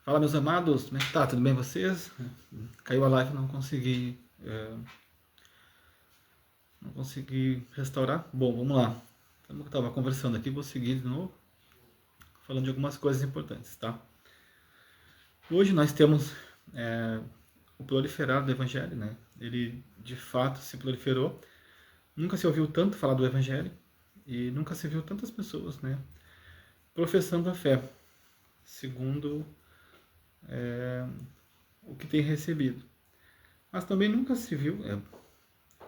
Fala, meus amados, como é que tá? Tudo bem vocês? Caiu a live, não consegui restaurar. Bom, vamos lá. Como eu estava conversando aqui, vou seguir de novo, falando de algumas coisas importantes, tá? Hoje nós temos o proliferar do Evangelho, né? Ele, de fato, se proliferou. Nunca se ouviu tanto falar do Evangelho e nunca se viu tantas pessoas, né, professando a fé, segundo o que tem recebido. Mas também nunca se viu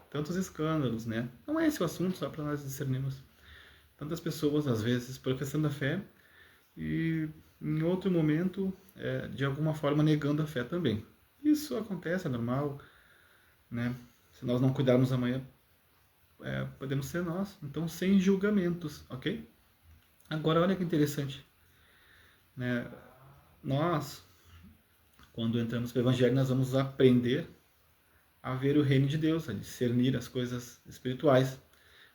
tantos escândalos, né? Não é esse o assunto, só para nós discernirmos. Tantas pessoas, às vezes, professando a fé e, em outro momento, de alguma forma, negando a fé também. Isso acontece, é normal, né? Se nós não cuidarmos amanhã, podemos ser nós. Então, sem julgamentos, ok? Agora, olha que interessante, né? Nós, quando entramos no Evangelho, nós vamos aprender a ver o reino de Deus, a discernir as coisas espirituais,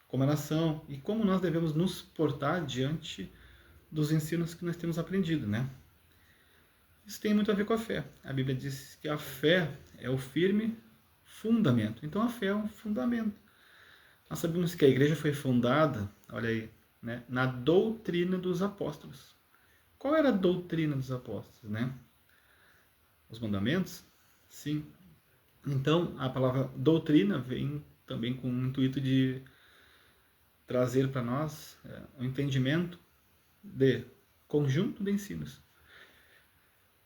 como elas são e como nós devemos nos portar diante dos ensinos que nós temos aprendido, né? Isso tem muito a ver com a fé. A Bíblia diz que a fé é o firme fundamento. Então a fé é um fundamento. Nós sabemos que a igreja foi fundada, olha aí, né, na doutrina dos apóstolos. Qual era a doutrina dos apóstolos, né? Os mandamentos? Sim. Então, a palavra doutrina vem também com o intuito de trazer para nós um entendimento de conjunto de ensinos.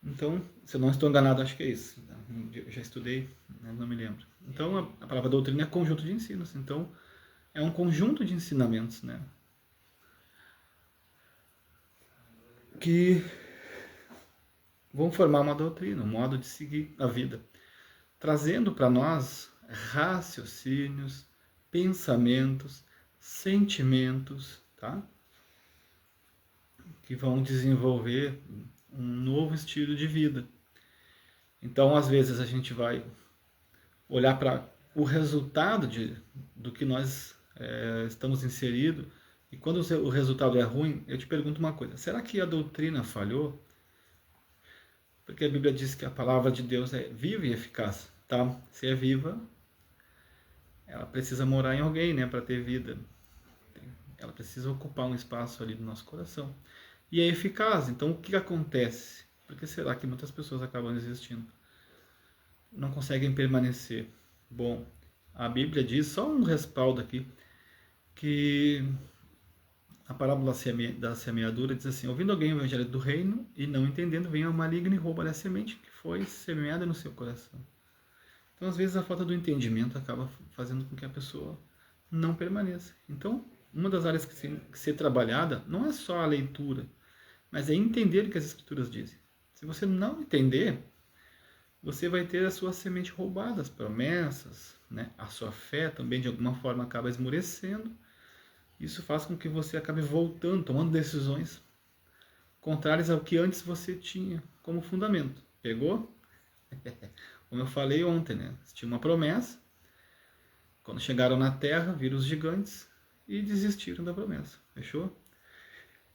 Então, se eu não estou enganado, acho que é isso. Eu já estudei, não me lembro. Então, a palavra doutrina é conjunto de ensinos. Então, é um conjunto de ensinamentos, né, que vão formar uma doutrina, um modo de seguir a vida, trazendo para nós raciocínios, pensamentos, sentimentos, tá? Que vão desenvolver um novo estilo de vida. Então, às vezes, a gente vai olhar para o resultado do que nós estamos inseridos, e quando o resultado é ruim, eu te pergunto uma coisa: será que a doutrina falhou? Porque a Bíblia diz que a palavra de Deus é viva e eficaz, tá? Se é viva, ela precisa morar em alguém, né, para ter vida. Ela precisa ocupar um espaço ali no nosso coração. E é eficaz. Então, o que acontece? Por que será que muitas pessoas acabam desistindo? Não conseguem permanecer. Bom, a Bíblia diz, só um respaldo aqui, que a parábola da semeadura diz assim: ouvindo alguém o evangelho do reino e não entendendo, vem o maligno e rouba a semente que foi semeada no seu coração. Então, às vezes, a falta do entendimento acaba fazendo com que a pessoa não permaneça. Então, uma das áreas que ser trabalhada não é só a leitura, mas é entender o que as escrituras dizem. Se você não entender, você vai ter a sua semente roubada, as promessas, né? A sua fé também de alguma forma acaba esmorecendo. Isso faz com que você acabe voltando, tomando decisões contrárias ao que antes você tinha como fundamento. Pegou? Como eu falei ontem, né? Tinha uma promessa. Quando chegaram na terra, viram os gigantes e desistiram da promessa. Fechou?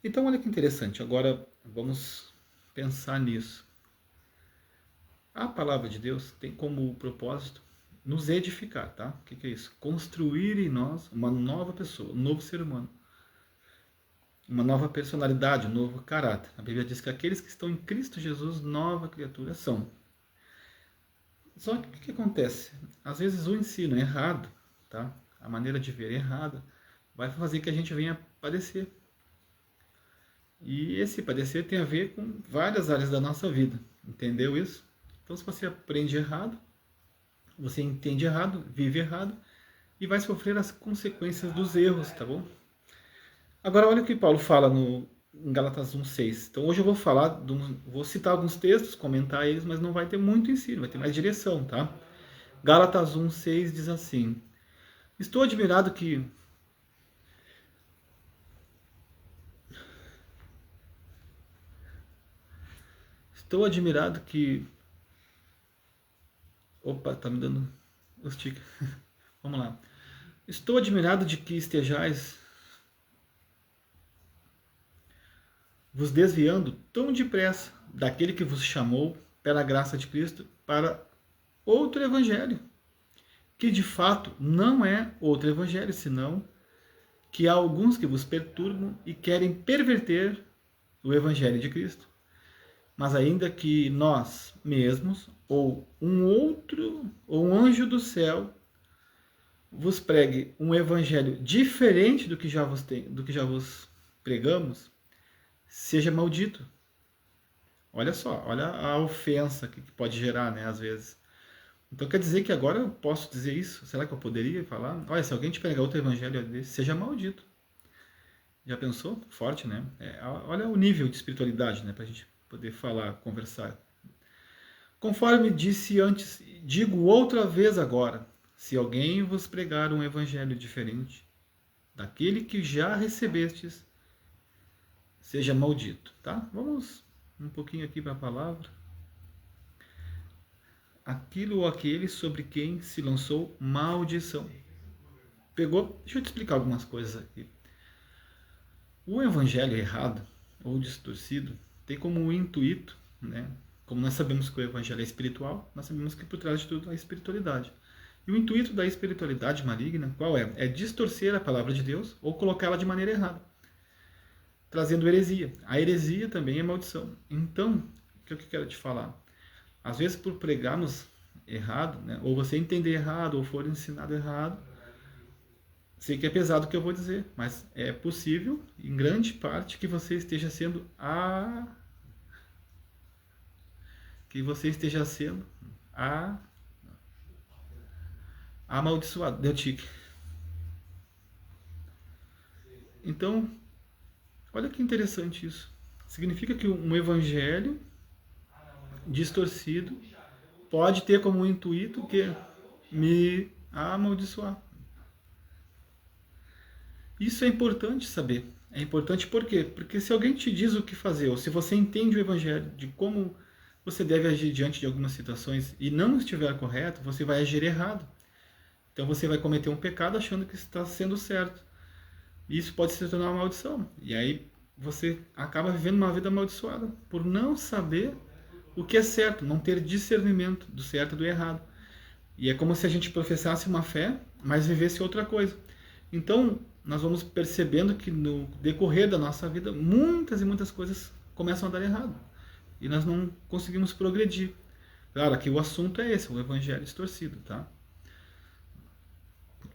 Então, olha que interessante. Agora, vamos pensar nisso. A palavra de Deus tem como propósito nos edificar, tá? O que é isso? Construir em nós uma nova pessoa, um novo ser humano. Uma nova personalidade, um novo caráter. A Bíblia diz que aqueles que estão em Cristo Jesus, nova criatura são. Só que o que acontece? Às vezes o ensino errado, tá? A maneira de ver errada, vai fazer que a gente venha padecer. E esse padecer tem a ver com várias áreas da nossa vida. Entendeu isso? Então, se você aprende errado, você entende errado, vive errado, e vai sofrer as consequências dos erros, tá bom? Agora, olha o que Paulo fala em Gálatas 1,6. Então, hoje eu vou citar alguns textos, comentar eles, mas não vai ter muito ensino, vai ter mais direção, tá? Gálatas 1,6 diz assim: Estou admirado que Opa, tá me dando os tiques. Vamos lá. Estou admirado de que estejais vos desviando tão depressa daquele que vos chamou pela graça de Cristo para outro evangelho, que de fato não é outro evangelho, senão que há alguns que vos perturbam e querem perverter o evangelho de Cristo. Mas ainda que nós mesmos, ou um outro, ou um anjo do céu, vos pregue um evangelho diferente do que já vos pregamos, seja maldito. Olha só, olha a ofensa que pode gerar, né, às vezes. Então quer dizer que agora eu posso dizer isso? Será que eu poderia falar? Olha, se alguém te pregar outro evangelho desse, seja maldito. Já pensou? Forte, né? Olha o nível de espiritualidade, né, pra gente poder falar, conversar. Conforme disse antes, digo outra vez agora, se alguém vos pregar um evangelho diferente daquele que já recebestes, seja maldito, tá? Vamos um pouquinho aqui para a palavra. Aquilo ou aquele sobre quem se lançou maldição. Pegou? Deixa eu te explicar algumas coisas aqui. O evangelho errado ou distorcido tem como intuito, né? Como nós sabemos que o evangelho é espiritual, nós sabemos que por trás de tudo há espiritualidade. E o intuito da espiritualidade maligna, qual é? É distorcer a palavra de Deus ou colocá-la de maneira errada, trazendo heresia. A heresia também é maldição. Então, o que eu quero te falar? Às vezes, por pregarmos errado, né? Ou você entender errado, ou for ensinado errado, sei que é pesado o que eu vou dizer, mas é possível, em grande parte, que você esteja sendo amaldiçoado. Deu tique. Então, olha que interessante isso. Significa que um evangelho distorcido pode ter como intuito que me amaldiçoar. Isso é importante saber. É importante por quê? Porque se alguém te diz o que fazer, ou se você entende o evangelho de como você deve agir diante de algumas situações e não estiver correto, você vai agir errado. Então você vai cometer um pecado achando que está sendo certo. E isso pode se tornar uma maldição. E aí você acaba vivendo uma vida amaldiçoada por não saber o que é certo, não ter discernimento do certo e do errado. E é como se a gente professasse uma fé, mas vivesse outra coisa. Então, nós vamos percebendo que no decorrer da nossa vida, muitas e muitas coisas começam a dar errado. E nós não conseguimos progredir. Claro, aqui o assunto é esse, o evangelho distorcido, tá?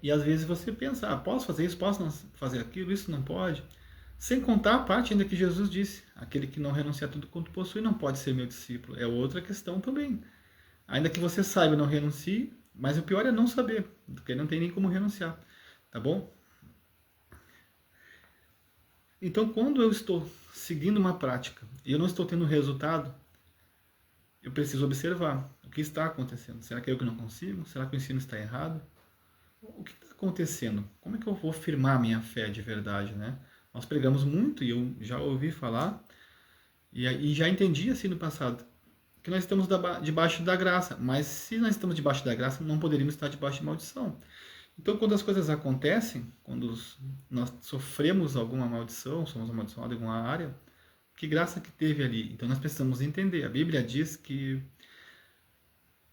E às vezes você pensa, posso fazer isso, posso não fazer aquilo, isso não pode. Sem contar a parte ainda que Jesus disse, aquele que não renuncia a tudo quanto possui não pode ser meu discípulo. É outra questão também. Ainda que você saiba, não renuncie, mas o pior é não saber, porque não tem nem como renunciar, tá bom? Então, quando eu estou seguindo uma prática e eu não estou tendo resultado, eu preciso observar o que está acontecendo. Será que é eu que não consigo? Será que o ensino está errado? O que está acontecendo? Como é que eu vou firmar a minha fé de verdade, né? Nós pregamos muito e eu já ouvi falar e já entendi assim no passado que nós estamos debaixo da graça, mas se nós estamos debaixo da graça, não poderíamos estar debaixo de maldição. Então, quando as coisas acontecem, quando nós sofremos alguma maldição, somos amaldiçoados em alguma área, que graça que teve ali? Então, nós precisamos entender. A Bíblia diz que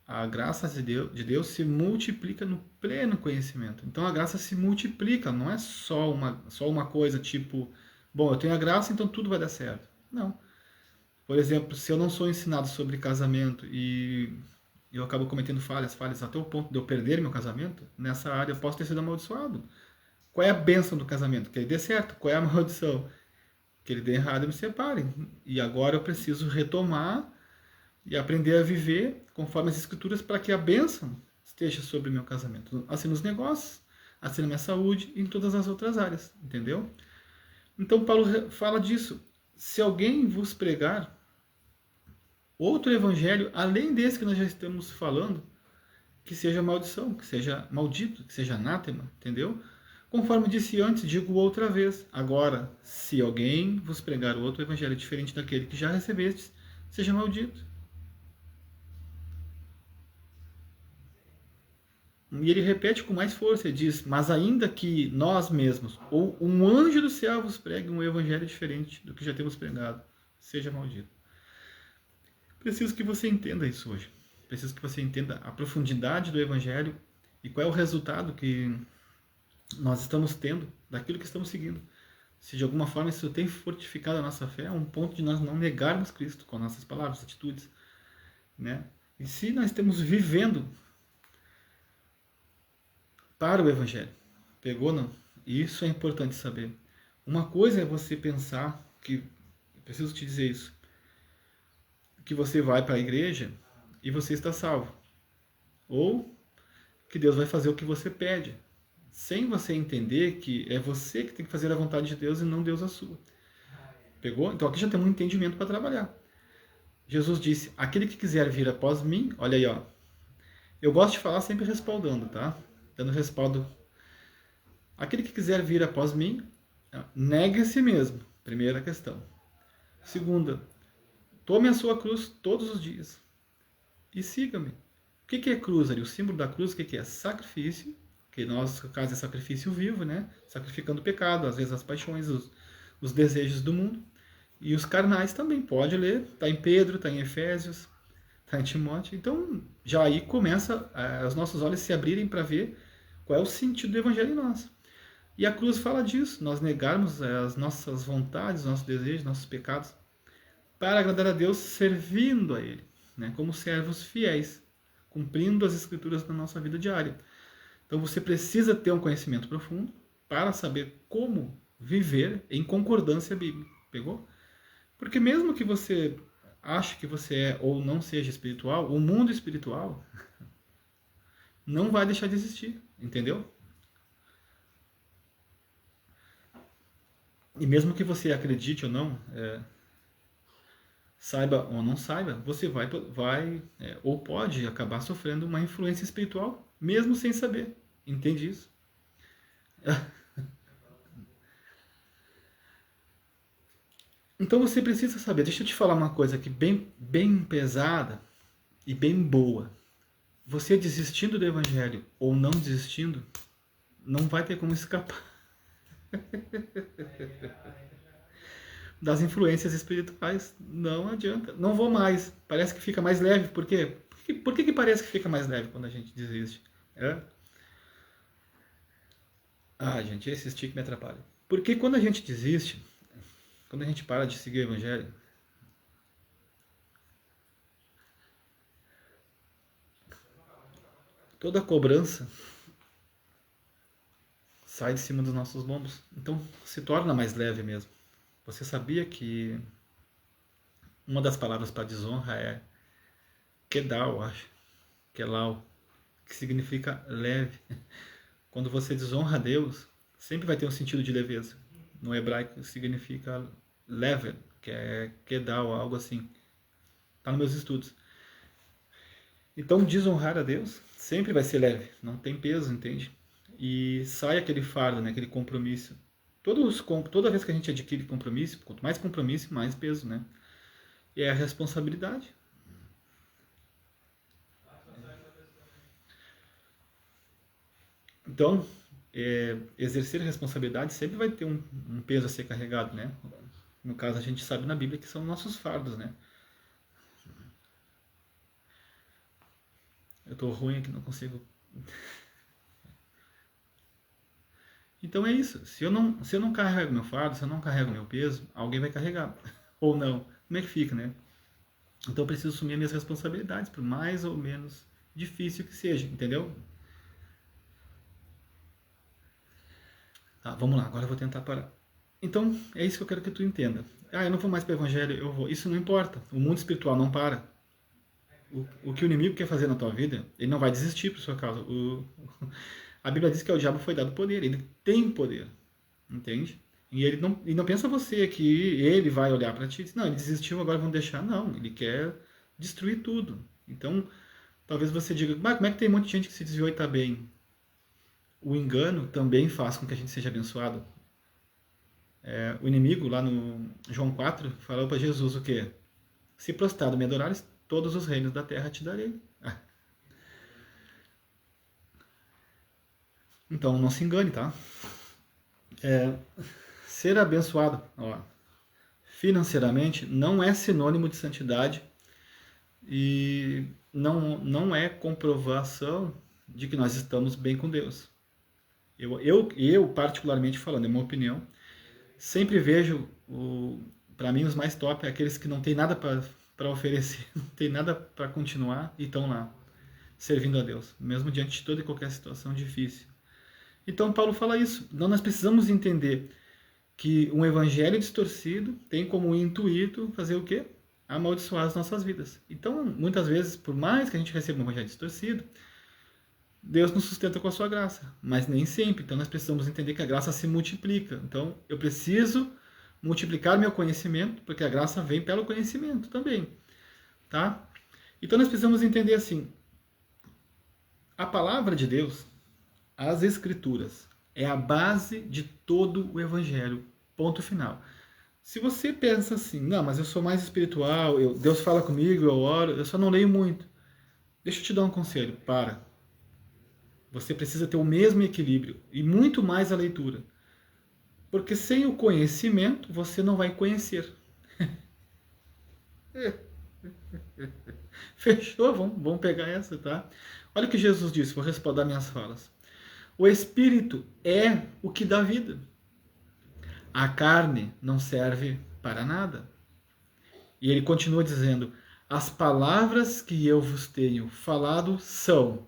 a graça de Deus se multiplica no pleno conhecimento. Então, a graça se multiplica, não é só uma coisa tipo, bom, eu tenho a graça, então tudo vai dar certo. Não. Por exemplo, se eu não sou ensinado sobre casamento e eu acabo cometendo falhas até o ponto de eu perder meu casamento, nessa área eu posso ter sido amaldiçoado. Qual é a bênção do casamento? Que ele dê certo. Qual é a maldição? Que ele dê errado e me separe. E agora eu preciso retomar e aprender a viver conforme as escrituras para que a bênção esteja sobre o meu casamento. Assim nos negócios, assim na minha saúde e em todas as outras áreas. Entendeu? Então Paulo fala disso. Se alguém vos pregar outro evangelho, além desse que nós já estamos falando, que seja maldição, que seja maldito, que seja anátema, entendeu? Conforme disse antes, digo outra vez. Agora, se alguém vos pregar outro evangelho diferente daquele que já recebestes, seja maldito. E ele repete com mais força, ele diz, mas ainda que nós mesmos, ou um anjo do céu vos pregue um evangelho diferente do que já temos pregado, seja maldito. Preciso que você entenda isso hoje. Preciso que você entenda a profundidade do Evangelho e qual é o resultado que nós estamos tendo daquilo que estamos seguindo. Se de alguma forma isso tem fortificado a nossa fé, é um ponto de nós não negarmos Cristo com nossas palavras, atitudes, né? E se nós estamos vivendo para o Evangelho, pegou não? Isso é importante saber. Uma coisa é você pensar que, preciso te dizer isso, que você vai para a igreja e você está salvo. Ou que Deus vai fazer o que você pede, sem você entender que é você que tem que fazer a vontade de Deus e não Deus a sua. Pegou? Então aqui já temos um entendimento para trabalhar. Jesus disse, aquele que quiser vir após mim, olha aí, ó. Eu gosto de falar sempre respaldando, tá? Dando respaldo. Aquele que quiser vir após mim, negue a si mesmo. Primeira questão. Segunda, tome a sua cruz todos os dias e siga-me. O que é cruz ali? O símbolo da cruz, o que é? Sacrifício, que no nosso caso é sacrifício vivo, né? Sacrificando o pecado, às vezes as paixões, os desejos do mundo. E os carnais também, pode ler, está em Pedro, está em Efésios, está em Timóteo. Então, já aí começa os nossos olhos se abrirem para ver qual é o sentido do Evangelho em nós. E a cruz fala disso, nós negarmos as nossas vontades, nossos desejos, nossos pecados, para agradar a Deus servindo a Ele, né? Como servos fiéis, cumprindo as Escrituras na nossa vida diária. Então você precisa ter um conhecimento profundo para saber como viver em concordância bíblica. Pegou? Porque mesmo que você ache que você é ou não seja espiritual, o mundo espiritual não vai deixar de existir, entendeu? E mesmo que você acredite ou não, saiba ou não saiba, você vai ou pode acabar sofrendo uma influência espiritual, mesmo sem saber. Entende isso? Então você precisa saber. Deixa eu te falar uma coisa aqui bem pesada e bem boa. Você desistindo do Evangelho ou não desistindo, não vai ter como escapar das influências espirituais. Não adianta. Não vou mais. Parece que fica mais leve. Por quê? Por que parece que fica mais leve quando a gente desiste? Gente, esse stick me atrapalha. Porque quando a gente desiste, quando a gente para de seguir o Evangelho, toda a cobrança sai de cima dos nossos lombos. Então se torna mais leve mesmo. Você sabia que uma das palavras para desonra é kedal, acho. Kelau, que significa leve. Quando você desonra a Deus, sempre vai ter um sentido de leveza. No hebraico significa level, que é kedal, algo assim. Está nos meus estudos. Então, desonrar a Deus sempre vai ser leve, não tem peso, entende? E sai aquele fardo, né, aquele compromisso. Toda vez que a gente adquire compromisso, quanto mais compromisso, mais peso, né? E é a responsabilidade. Então, exercer responsabilidade sempre vai ter um peso a ser carregado, né? No caso, a gente sabe na Bíblia que são nossos fardos, né? Eu tô ruim aqui, não consigo. Então é isso. Se eu não carrego meu fardo, se eu não carrego meu peso, alguém vai carregar. Ou não. Como é que fica, né? Então eu preciso assumir minhas responsabilidades, por mais ou menos difícil que seja, entendeu? Tá, vamos lá, agora eu vou tentar parar. Então, é isso que eu quero que tu entenda. Eu não vou mais para o Evangelho, eu vou. Isso não importa. O mundo espiritual não para. O que o inimigo quer fazer na tua vida, ele não vai desistir por sua causa. A Bíblia diz que ao diabo foi dado poder. Ele tem poder. Entende? E ele não pensa você que ele vai olhar para ti e dizer, não, ele desistiu, agora vamos deixar. Não, ele quer destruir tudo. Então, talvez você diga, mas como é que tem um monte de gente que se desviou e está bem? O engano também faz com que a gente seja abençoado. O inimigo, lá no João 4, falou para Jesus o quê? Se prostrado me adorares, todos os reinos da terra te darei. Então, não se engane, tá? Ser abençoado financeiramente não é sinônimo de santidade, e não é comprovação de que nós estamos bem com Deus. Eu particularmente falando, é uma opinião, sempre vejo, para mim, os mais top é aqueles que não tem nada para oferecer, não tem nada para continuar e estão lá, servindo a Deus, mesmo diante de toda e qualquer situação difícil. Então, Paulo fala isso. Então, nós precisamos entender que um evangelho distorcido tem como intuito fazer o quê? Amaldiçoar as nossas vidas. Então, muitas vezes, por mais que a gente receba um evangelho distorcido, Deus nos sustenta com a sua graça, mas nem sempre. Então, nós precisamos entender que a graça se multiplica. Então, eu preciso multiplicar meu conhecimento, porque a graça vem pelo conhecimento também, tá? Então, nós precisamos entender assim, a palavra de Deus, as Escrituras, é a base de todo o Evangelho. Ponto final. Se você pensa assim, não, mas eu sou mais espiritual, Deus fala comigo, eu oro, eu só não leio muito. Deixa eu te dar um conselho, para. Você precisa ter o mesmo equilíbrio e muito mais a leitura. Porque sem o conhecimento, você não vai conhecer. Fechou? Vamos pegar essa, tá? Olha o que Jesus disse, vou respaldar minhas falas. O Espírito é o que dá vida. A carne não serve para nada. E ele continua dizendo, as palavras que eu vos tenho falado são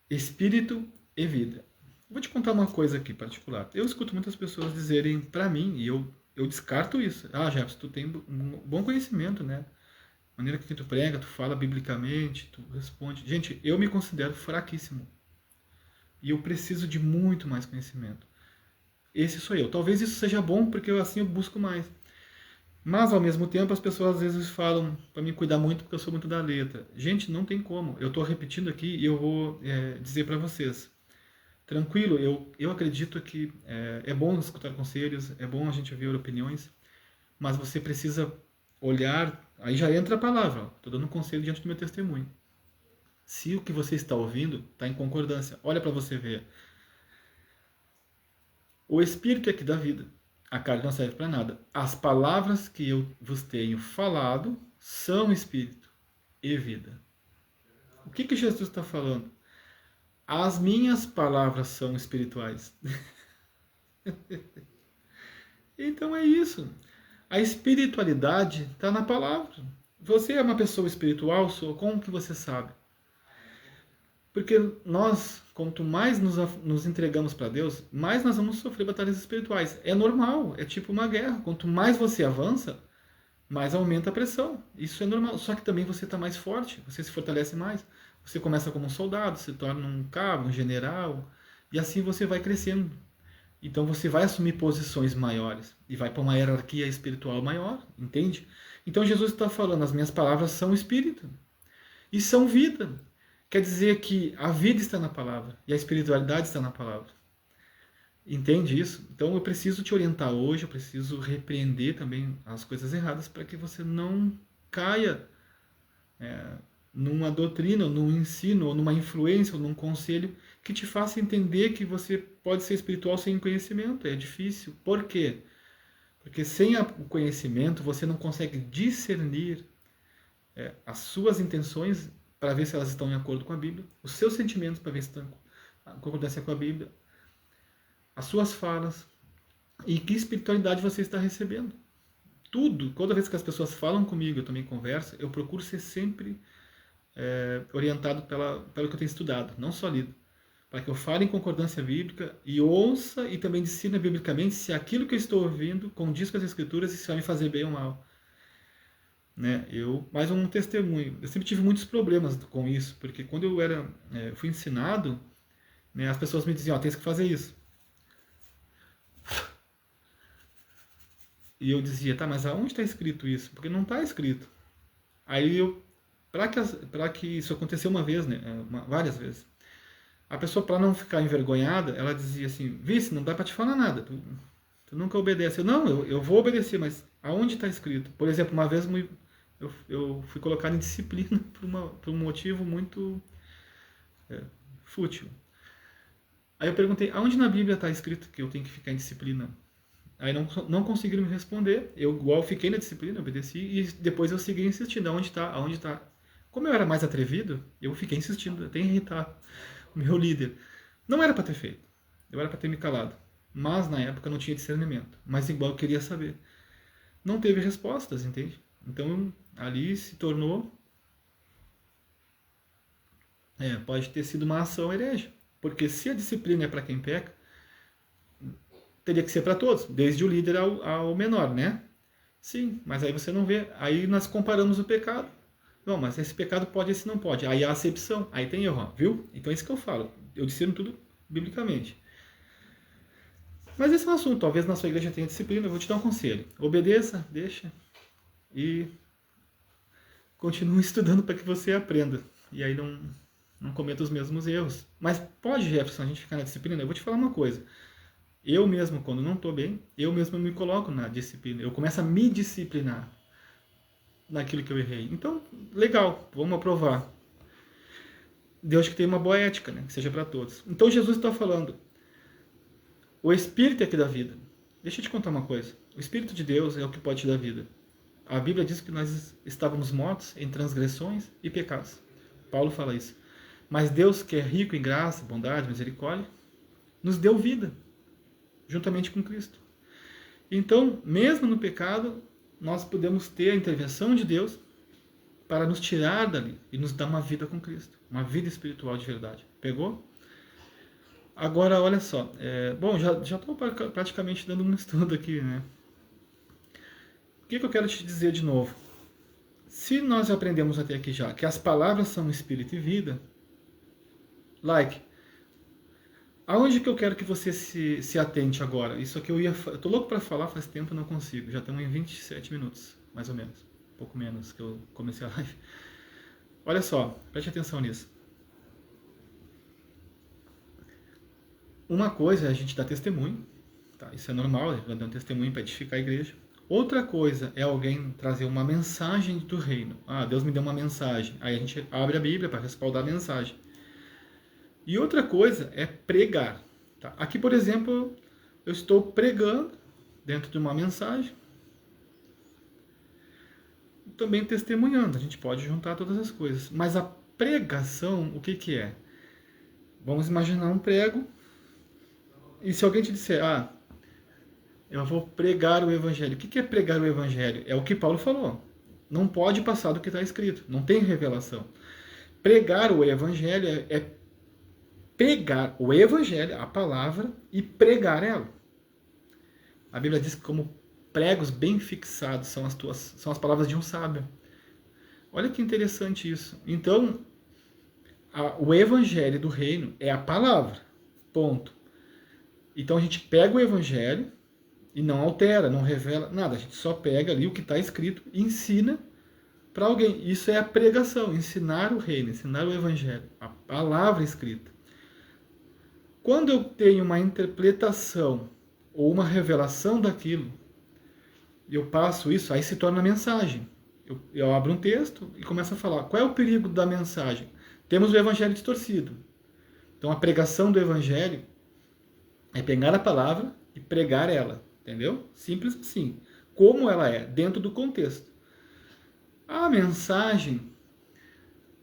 Espírito e vida. Vou te contar uma coisa aqui particular. Eu escuto muitas pessoas dizerem para mim, e eu descarto isso. Ah, Jefferson, tu tem um bom conhecimento, né? A maneira que tu prega, tu fala biblicamente, tu responde. Gente, eu me considero fraquíssimo. E eu preciso de muito mais conhecimento. Esse sou eu. Talvez isso seja bom, porque assim eu busco mais. Mas, ao mesmo tempo, as pessoas às vezes falam para me cuidar muito, porque eu sou muito da letra. Gente, não tem como. Eu estou repetindo aqui e eu vou dizer para vocês. Tranquilo, eu acredito que é bom escutar conselhos, é bom a gente ouvir opiniões, mas você precisa olhar, aí já entra a palavra, estou dando um conselho diante do meu testemunho. Se o que você está ouvindo está em concordância, olha para você ver. O Espírito é que dá vida, a carne não serve para nada. As palavras que eu vos tenho falado são Espírito e vida. O que Jesus está falando? As minhas palavras são espirituais. Então é isso. A espiritualidade está na palavra. Você é uma pessoa espiritual, como que você sabe? Porque nós, quanto mais nos entregamos para Deus, mais nós vamos sofrer batalhas espirituais. É normal, é tipo uma guerra. Quanto mais você avança, mais aumenta a pressão. Isso é normal. Só que também você está mais forte, você se fortalece mais. Você começa como um soldado, se torna um cabo, um general, e assim você vai crescendo. Então você vai assumir posições maiores e vai para uma hierarquia espiritual maior, entende? Então Jesus está falando, as minhas palavras são espírito e são vida. Quer dizer que a vida está na palavra e a espiritualidade está na palavra. Entende isso? Então eu preciso te orientar hoje, eu preciso repreender também as coisas erradas para que você não caia numa doutrina, ou num ensino, ou numa influência, ou num conselho que te faça entender que você pode ser espiritual sem conhecimento. É difícil. Por quê? Porque sem o conhecimento você não consegue discernir as suas intenções para ver se elas estão em acordo com a Bíblia, os seus sentimentos para ver se estão em concordância com a Bíblia, as suas falas e que espiritualidade você está recebendo. Tudo, toda vez que as pessoas falam comigo, eu também converso, eu procuro ser sempre orientado pelo que eu tenho estudado, não só lido, para que eu fale em concordância bíblica e ouça e também discirna biblicamente se aquilo que eu estou ouvindo condiz com as Escrituras e se vai me fazer bem ou mal. Né? Mais um testemunho. Eu sempre tive muitos problemas com isso, porque quando eu fui ensinado, né, as pessoas me diziam, tens que fazer isso. E eu dizia, tá, mas aonde está escrito isso? Porque não está escrito. Aí para que isso aconteceu uma vez, né, várias vezes, a pessoa, para não ficar envergonhada, ela dizia assim, Vice, não dá para te falar nada, tu nunca obedece. Eu vou obedecer, mas aonde está escrito? Por exemplo, uma vez eu fui colocado em disciplina por um motivo muito fútil. Aí eu perguntei, aonde na Bíblia está escrito que eu tenho que ficar em disciplina? Aí não conseguiram me responder. Eu igual fiquei na disciplina, obedeci, e depois eu segui insistindo. Aonde está? Aonde está? Como eu era mais atrevido, eu fiquei insistindo, até irritar o meu líder. Não era para ter feito. Eu era para ter me calado. Mas na época eu não tinha discernimento. Mas igual eu queria saber. Não teve respostas, entende? Então ali se tornou... pode ter sido uma ação herege. Porque se a disciplina é para quem peca, teria que ser para todos, desde o líder ao menor, né? Sim, mas aí você não vê. Aí nós comparamos o pecado. Não, mas esse pecado pode, esse não pode. Aí há acepção, aí tem erro, viu? Então é isso que eu falo. Eu discerno tudo biblicamente. Mas esse é um assunto. Talvez na sua igreja tenha disciplina. Eu vou te dar um conselho. Obedeça, deixa. E continue estudando para que você aprenda. E aí não cometa os mesmos erros. Mas pode, Jefferson, a gente ficar na disciplina? Eu vou te falar uma coisa. Eu mesmo, quando não estou bem, eu mesmo me coloco na disciplina. Eu começo a me disciplinar naquilo que eu errei. Então, legal, vamos aprovar. Deus que tem uma boa ética, né? Que seja para todos. Então Jesus está falando, o Espírito é que dá vida. Deixa eu te contar uma coisa. O Espírito de Deus é o que pode te dar vida. A Bíblia diz que nós estávamos mortos em transgressões e pecados. Paulo fala isso. Mas Deus, que é rico em graça, bondade, misericórdia, nos deu vida, juntamente com Cristo. Então, mesmo no pecado, nós podemos ter a intervenção de Deus para nos tirar dali e nos dar uma vida com Cristo, uma vida espiritual de verdade. Pegou? Agora, olha só. Bom, já estou praticamente dando um estudo aqui, né? O que eu quero te dizer de novo? Se nós aprendemos até aqui já que as palavras são espírito e vida, aonde que eu quero que você se atente agora? Isso aqui eu tô louco para falar faz tempo, não consigo. Já estamos em 27 minutos, mais ou menos. Um pouco menos que eu comecei a live. Olha só, preste atenção nisso. Uma coisa é a gente dar testemunho, tá? Isso é normal, a gente vai dar um testemunho para edificar a igreja. Outra coisa é alguém trazer uma mensagem do reino. Ah, Deus me deu uma mensagem. Aí a gente abre a Bíblia para respaldar a mensagem. E outra coisa é pregar. Tá? Aqui, por exemplo, eu estou pregando dentro de uma mensagem. Também testemunhando. A gente pode juntar todas as coisas. Mas a pregação, o que é? Vamos imaginar um prego. E se alguém te disser, eu vou pregar o Evangelho. O que é pregar o Evangelho? É o que Paulo falou. Não pode passar do que está escrito. Não tem revelação. Pregar o Evangelho é pegar o Evangelho, a palavra, e pregar ela. A Bíblia diz que como pregos bem fixados são as palavras de um sábio. Olha que interessante isso. Então, o Evangelho do reino é a palavra. Ponto. Então a gente pega o Evangelho e não altera, não revela nada. A gente só pega ali o que está escrito e ensina para alguém. Isso é a pregação, ensinar o reino, ensinar o Evangelho, a palavra escrita. Quando eu tenho uma interpretação ou uma revelação daquilo, eu passo isso, aí se torna mensagem. Eu abro um texto e começo a falar. Qual é o perigo da mensagem? Temos o Evangelho distorcido. Então a pregação do Evangelho é pegar a palavra e pregar ela. Entendeu? Simples assim. Como ela é, dentro do contexto. A mensagem,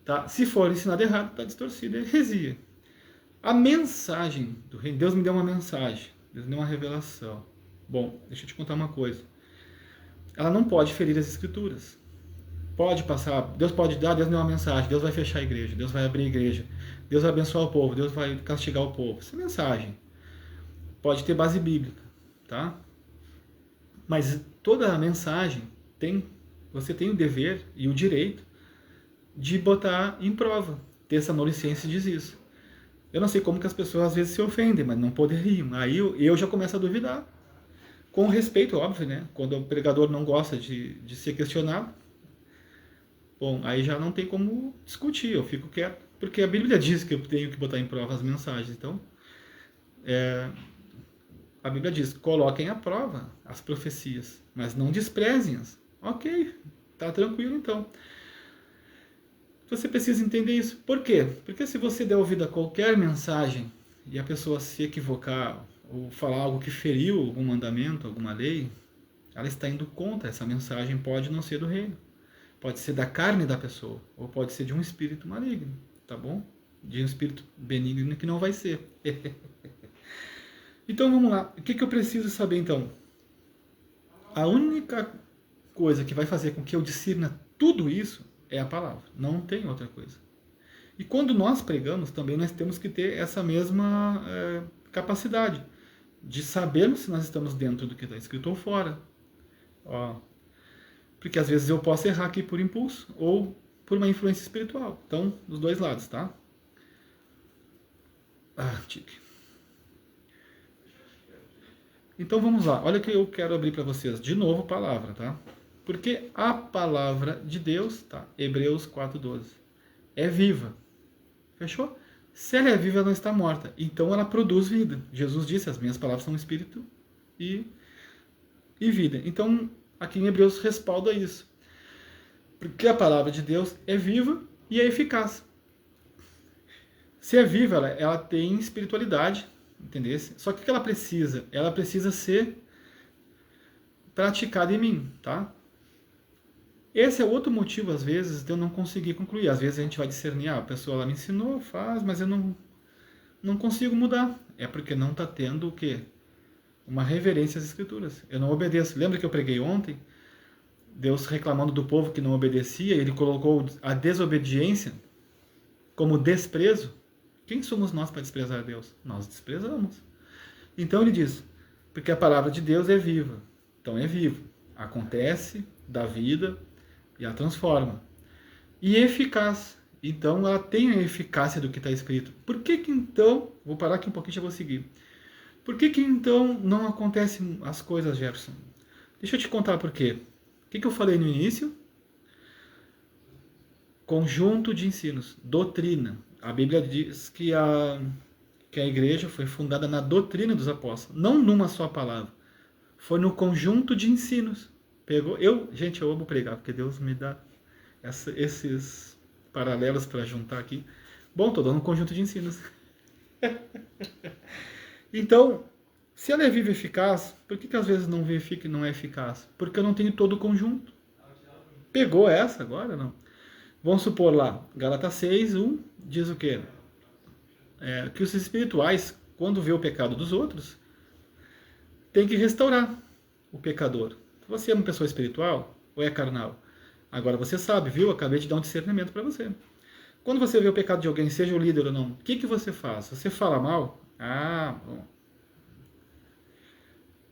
tá? Se for ensinada errado, está distorcida, é heresia. A mensagem do reino, Deus me deu uma mensagem, Deus me deu uma revelação. Bom, deixa eu te contar uma coisa. Ela não pode ferir as escrituras. Pode passar, Deus pode dar, Deus me deu uma mensagem, Deus vai fechar a igreja, Deus vai abrir a igreja, Deus vai abençoar o povo, Deus vai castigar o povo. Essa é mensagem. Pode ter base bíblica, tá? Mas toda a mensagem você tem o dever e o direito de botar em prova. Terça Mauriciense diz isso. Eu não sei como que as pessoas às vezes se ofendem, mas não poderiam. Aí eu já começo a duvidar. Com respeito, óbvio, né? Quando o pregador não gosta de ser questionado, bom, aí já não tem como discutir, eu fico quieto. Porque a Bíblia diz que eu tenho que botar em prova as mensagens. Então, a Bíblia diz, coloquem à prova as profecias, mas não desprezem-as. Ok, tá tranquilo então. Você precisa entender isso. Por quê? Porque se você der ouvido a qualquer mensagem e a pessoa se equivocar ou falar algo que feriu algum mandamento, alguma lei, ela está indo contra. Essa mensagem pode não ser do reino. Pode ser da carne da pessoa, ou pode ser de um espírito maligno, tá bom? De um espírito benigno que não vai ser. Então vamos lá. O que eu preciso saber então? A única coisa que vai fazer com que eu discirna tudo isso é a palavra. Não tem outra coisa. E quando nós pregamos, também nós temos que ter essa mesma capacidade de sabermos se nós estamos dentro do que está escrito ou fora. Ó, porque às vezes eu posso errar aqui por impulso ou por uma influência espiritual. Então, dos dois lados, tá? Tique. Então vamos lá. Olha que eu quero abrir para vocês de novo palavra, tá? Porque a palavra de Deus, tá? Hebreus 4:12, é viva. Fechou? Se ela é viva, ela não está morta. Então ela produz vida. Jesus disse, as minhas palavras são espírito e vida. Então, aqui em Hebreus respalda isso. Porque a palavra de Deus é viva e é eficaz. Se é viva, ela tem espiritualidade, entendeu? Só que o que ela precisa? Ela precisa ser praticada em mim, tá? Esse é outro motivo, às vezes, de eu não conseguir concluir. Às vezes a gente vai discernir, a pessoa ela me ensinou, faz, mas eu não consigo mudar. É porque não está tendo o quê? Uma reverência às Escrituras. Eu não obedeço. Lembra que eu preguei ontem? Deus reclamando do povo que não obedecia, ele colocou a desobediência como desprezo. Quem somos nós para desprezar Deus? Nós desprezamos. Então ele diz, porque a palavra de Deus é viva. Então é vivo. Acontece, dá vida e a transforma. E eficaz. Então ela tem a eficácia do que está escrito. Por que então, vou parar aqui um pouquinho e já vou seguir. Por que então não acontecem as coisas, Jefferson? Deixa eu te contar por quê. O que eu falei no início? Conjunto de ensinos, doutrina. A Bíblia diz que a igreja foi fundada na doutrina dos apóstolos, não numa só palavra. Foi no conjunto de ensinos. Gente, eu amo pregar, porque Deus me dá esses paralelos para juntar aqui. Bom, estou dando um conjunto de ensinos. Então, se ela é viva e eficaz, por que às vezes não verifica e não é eficaz? Porque eu não tenho todo o conjunto. Pegou essa agora? Não. Vamos supor lá, Gálatas 6:1 diz o quê? Que os espirituais, quando vê o pecado dos outros, tem que restaurar o pecador. Você é uma pessoa espiritual ou é carnal? Agora você sabe, viu? Acabei de dar um discernimento para você. Quando você vê o pecado de alguém, seja o líder ou não, o que você faz? Você fala mal? Bom.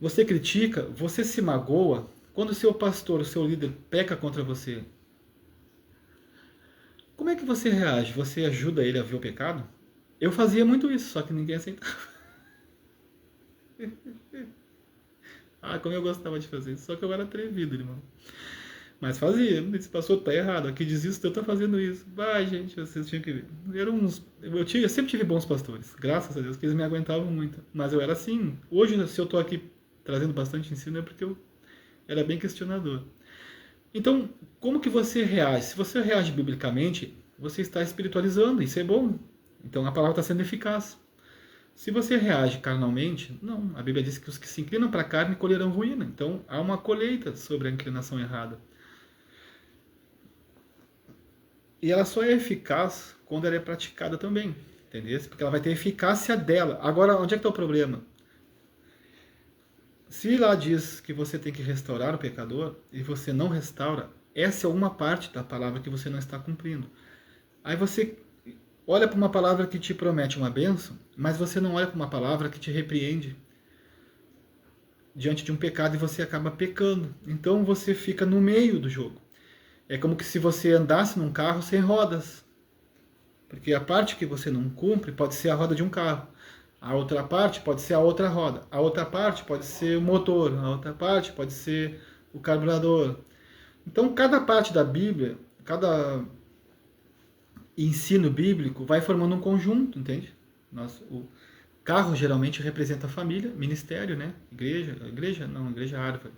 Você critica? Você se magoa? Quando o seu pastor, o seu líder, peca contra você, como é que você reage? Você ajuda ele a ver o pecado? Eu fazia muito isso, só que ninguém aceitava. Como eu gostava de fazer isso. Só que eu era atrevido, irmão. Mas fazia. Esse pastor tá errado. Aqui diz isso, eu tô fazendo isso. Vai, gente, vocês tinham que ver. Eu sempre tive bons pastores. Graças a Deus, que eles me aguentavam muito. Mas eu era assim. Hoje, se eu tô aqui trazendo bastante ensino, é porque eu era bem questionador. Então, como que você reage? Se você reage biblicamente, você está espiritualizando, isso é bom. Então a palavra está sendo eficaz. Se você reage carnalmente, não. A Bíblia diz que os que se inclinam para a carne colherão ruína. Então há uma colheita sobre a inclinação errada. E ela só é eficaz quando ela é praticada também. Entendeu? Porque ela vai ter eficácia dela. Agora, onde é que está o problema? Se lá diz que você tem que restaurar o pecador e você não restaura, essa é uma parte da palavra que você não está cumprindo. Aí você olha para uma palavra que te promete uma bênção, mas você não olha para uma palavra que te repreende diante de um pecado e você acaba pecando. Então você fica no meio do jogo. É como que se você andasse num carro sem rodas. Porque a parte que você não cumpre pode ser a roda de um carro. A outra parte pode ser a outra roda. A outra parte pode ser o motor. A outra parte pode ser o carburador. Então, cada parte da Bíblia, cada ensino bíblico vai formando um conjunto, entende? O carro geralmente representa a família, ministério, né? Igreja árvore.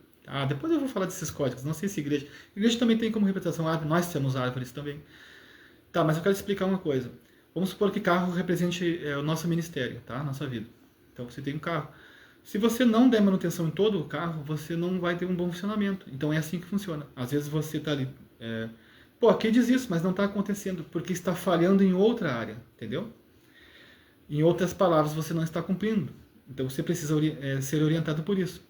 Depois eu vou falar desses códigos, não sei se igreja. Igreja também tem como representação árvore, nós temos árvores também. Tá, mas eu quero explicar uma coisa. Vamos supor que carro represente o nosso ministério, tá? Nossa vida. Então você tem um carro. Se você não der manutenção em todo o carro, você não vai ter um bom funcionamento. Então é assim que funciona. Às vezes você está ali, pô, aqui diz isso, mas não está acontecendo, porque está falhando em outra área, entendeu? Em outras palavras, você não está cumprindo. Então você precisa ser orientado por isso.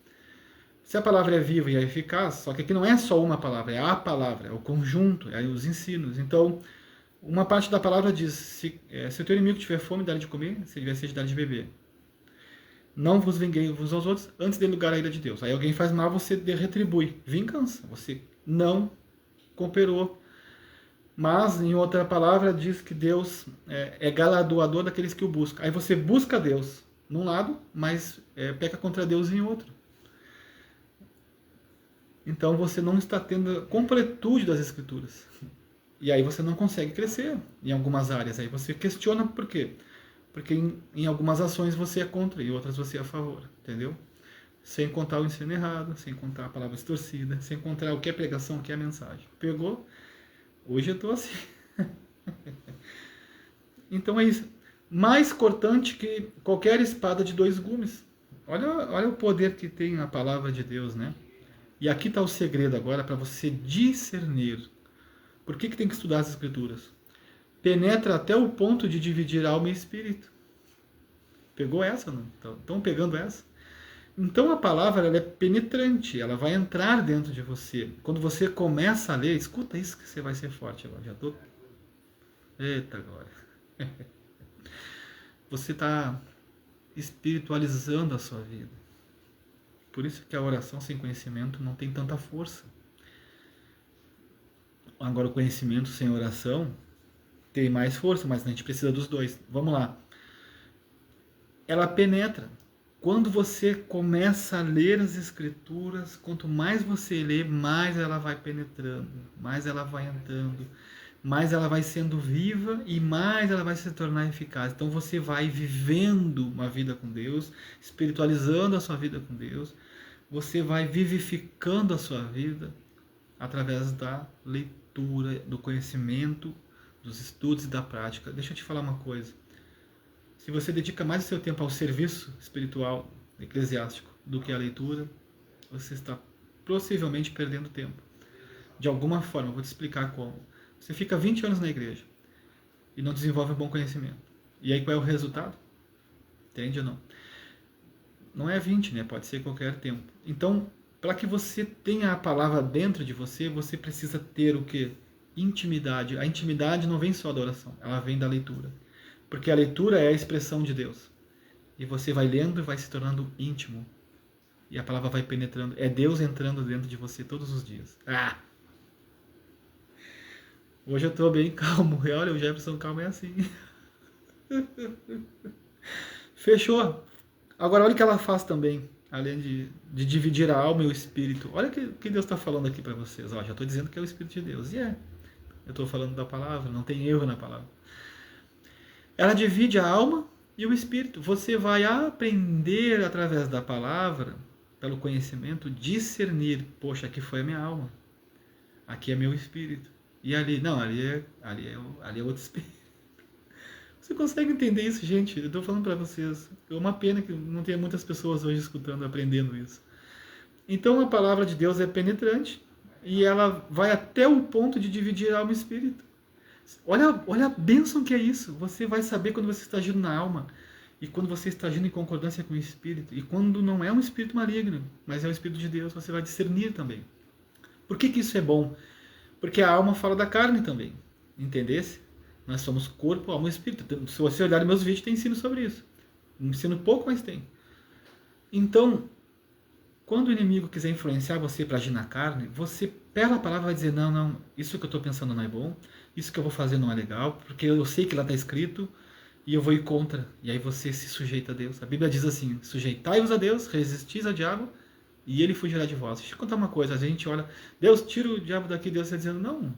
Se a palavra é viva e é eficaz, só que aqui não é só uma palavra, é a palavra, é o conjunto, é os ensinos. Então, uma parte da palavra diz, se o teu inimigo tiver fome, dá-lhe de comer, se tiver sede, dá-lhe de beber. Não vos vinguei uns aos outros antes de lugar a ira de Deus. Aí alguém faz mal, você retribui. Vingança. Você não cooperou. Mas, em outra palavra, diz que Deus é galardoador daqueles que o buscam. Aí você busca Deus num lado, mas peca contra Deus em outro. Então você não está tendo a completude das Escrituras. E aí você não consegue crescer em algumas áreas. Aí você questiona por quê? Porque em algumas ações você é contra e outras você é a favor, entendeu? Sem contar o ensino errado, sem contar a palavra distorcida, sem contar o que é pregação, o que é mensagem. Pegou? Hoje eu estou assim. Então é isso. Mais cortante que qualquer espada de 2 gumes. Olha o poder que tem a palavra de Deus, né? E aqui está o segredo agora para você discernir. Por que tem que estudar as Escrituras? Penetra até o ponto de dividir alma e espírito. Pegou essa? Não? Estão pegando essa? Então a palavra ela é penetrante, ela vai entrar dentro de você. Quando você começa a ler, escuta isso que você vai ser forte agora. Já tô. Eita glória. Você está espiritualizando a sua vida. Por isso que a oração sem conhecimento não tem tanta força. Agora o conhecimento sem oração tem mais força, mas a gente precisa dos dois. Vamos lá. Ela penetra. Quando você começa a ler as Escrituras, quanto mais você lê, mais ela vai penetrando, mais ela vai entrando, mais ela vai sendo viva e mais ela vai se tornar eficaz. Então você vai vivendo uma vida com Deus, espiritualizando a sua vida com Deus, você vai vivificando a sua vida através da leitura, do conhecimento, dos estudos e da prática. Deixa eu te falar uma coisa. Se você dedica mais o seu tempo ao serviço espiritual, eclesiástico, do que à leitura, você está possivelmente perdendo tempo. De alguma forma, eu vou te explicar como. Você fica 20 anos na igreja e não desenvolve um bom conhecimento. E aí qual é o resultado? Entende ou não? Não é 20, né? Pode ser qualquer tempo. Então, para que você tenha a palavra dentro de você, você precisa ter o quê? Intimidade. A intimidade não vem só da oração, ela vem da leitura. Porque a leitura é a expressão de Deus. E você vai lendo e vai se tornando íntimo. E a palavra vai penetrando. É Deus entrando dentro de você todos os dias. Ah! Hoje eu estou bem calmo. Olha, o Jefferson calmo é assim. Fechou? Agora olha o que ela faz também. Além de dividir a alma e o espírito. Olha o que Deus está falando aqui para vocês. Ó, já estou dizendo que é o Espírito de Deus. E eu estou falando da palavra. Não tem erro na palavra. Ela divide a alma e o espírito. Você vai aprender através da palavra, pelo conhecimento, discernir. Poxa, aqui foi a minha alma. Aqui é meu espírito. E ali, não, ali é outro espírito. Você consegue entender isso, gente? Eu estou falando para vocês. É uma pena que não tenha muitas pessoas hoje escutando, aprendendo isso. Então a palavra de Deus é penetrante e ela vai até o ponto de dividir alma e espírito. Olha a bênção que é isso. Você vai saber quando você está agindo na alma e quando você está agindo em concordância com o Espírito. E quando não é um espírito maligno, mas é o Espírito de Deus, você vai discernir também. Por que isso é bom? Porque a alma fala da carne também. Entendesse? Nós somos corpo, alma e espírito. Se você olhar meus vídeos, tem ensino sobre isso. Ensino pouco, mas tem. Então, quando o inimigo quiser influenciar você para agir na carne, você, pela palavra, vai dizer, não, isso que eu estou pensando não é bom, isso que eu vou fazer não é legal, porque eu sei que lá está escrito e eu vou ir contra. E aí você se sujeita a Deus. A Bíblia diz assim, sujeitai-vos a Deus, resistis ao diabo e ele fugirá de vós. Deixa eu contar uma coisa, a gente olha, Deus, tira o diabo daqui, Deus está dizendo, não,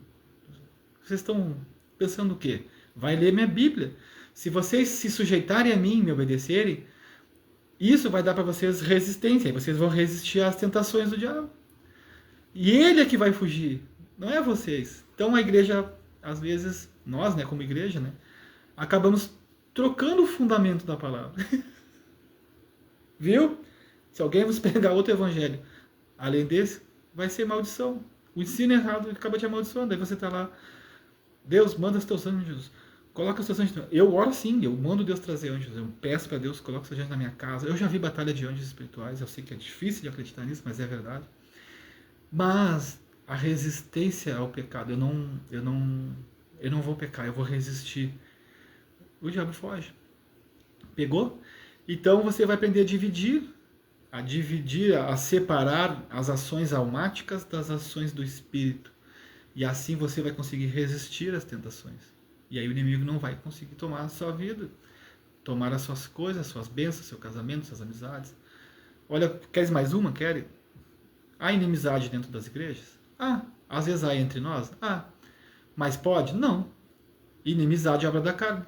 vocês estão pensando o quê? Vai ler minha Bíblia. Se vocês se sujeitarem a mim e me obedecerem, isso vai dar para vocês resistência, e vocês vão resistir às tentações do diabo. E ele é que vai fugir, não é vocês. Então a igreja, às vezes, nós, né, como igreja, né, acabamos trocando o fundamento da palavra. Viu? Se alguém vos pregar outro evangelho, além desse, vai ser maldição. O ensino errado acaba te amaldiçoando. Aí você está lá, Deus, manda os teus anjos. Coloca os teus anjos. Eu oro sim, eu mando Deus trazer anjos. Eu peço para Deus, coloca os seus anjos na minha casa. Eu já vi batalha de anjos espirituais. Eu sei que é difícil de acreditar nisso, mas é verdade. Mas a resistência ao pecado, eu não vou pecar, eu vou resistir. O diabo foge. Pegou? Então você vai aprender a dividir, a separar as ações almáticas das ações do espírito. E assim você vai conseguir resistir às tentações. E aí o inimigo não vai conseguir tomar a sua vida, tomar as suas coisas, suas bênçãos, seu casamento, suas amizades. Olha, queres mais uma? Quer? Há inimizade dentro das igrejas? Às vezes há entre nós? Mas pode? Não. Inimizade é obra da carne.